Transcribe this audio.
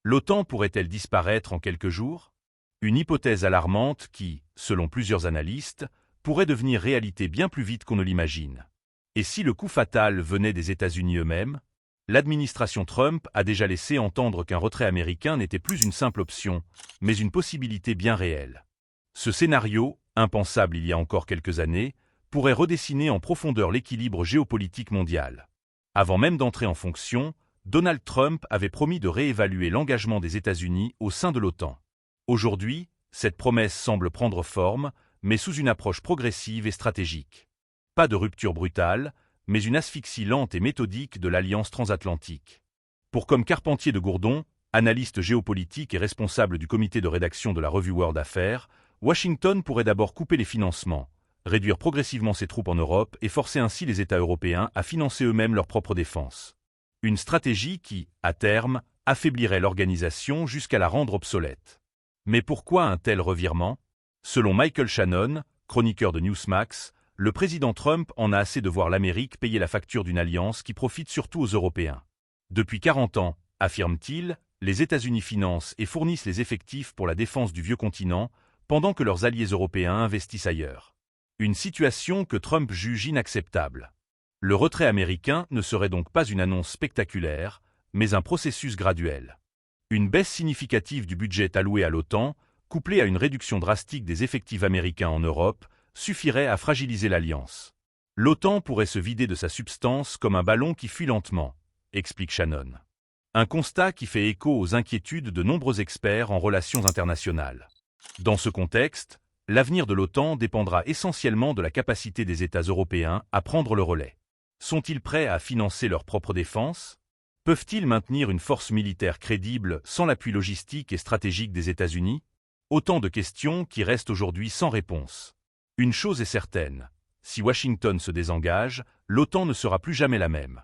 L'OTAN pourrait-elle disparaître en quelques jours? Une hypothèse alarmante qui, selon plusieurs analystes, pourrait devenir réalité bien plus vite qu'on ne l'imagine. Et si le coup fatal venait des États-Unis eux-mêmes? L'administration Trump a déjà laissé entendre qu'un retrait américain n'était plus une simple option, mais une possibilité bien réelle. Ce scénario, impensable il y a encore quelques années, pourrait redessiner en profondeur l'équilibre géopolitique mondial. Avant même d'entrer en fonction, Donald Trump avait promis de réévaluer l'engagement des États-Unis au sein de l'OTAN. Aujourd'hui, cette promesse semble prendre forme, mais sous une approche progressive et stratégique. Pas de rupture brutale, mais une asphyxie lente et méthodique de l'alliance transatlantique. Pour comme Carpentier de Gourdon, analyste géopolitique et responsable du comité de rédaction de la revue World Affairs, Washington pourrait d'abord couper les financements, réduire progressivement ses troupes en Europe et forcer ainsi les États européens à financer eux-mêmes leur propre défense. Une stratégie qui, à terme, affaiblirait l'organisation jusqu'à la rendre obsolète. Mais pourquoi un tel revirement? Selon Michael Shannon, chroniqueur de Newsmax, le président Trump en a assez de voir l'Amérique payer la facture d'une alliance qui profite surtout aux Européens. Depuis 40 ans, affirme-t-il, les États-Unis financent et fournissent les effectifs pour la défense du vieux continent, pendant que leurs alliés européens investissent ailleurs. Une situation que Trump juge inacceptable. Le retrait américain ne serait donc pas une annonce spectaculaire, mais un processus graduel. Une baisse significative du budget alloué à l'OTAN, couplée à une réduction drastique des effectifs américains en Europe, suffirait à fragiliser l'alliance. L'OTAN pourrait se vider de sa substance comme un ballon qui fuit lentement, explique Shannon. Un constat qui fait écho aux inquiétudes de nombreux experts en relations internationales. Dans ce contexte, l'avenir de l'OTAN dépendra essentiellement de la capacité des États européens à prendre le relais. Sont-ils prêts à financer leur propre défense? Peuvent-ils maintenir une force militaire crédible sans l'appui logistique et stratégique des États-Unis? Autant de questions qui restent aujourd'hui sans réponse. Une chose est certaine, si Washington se désengage, l'OTAN ne sera plus jamais la même.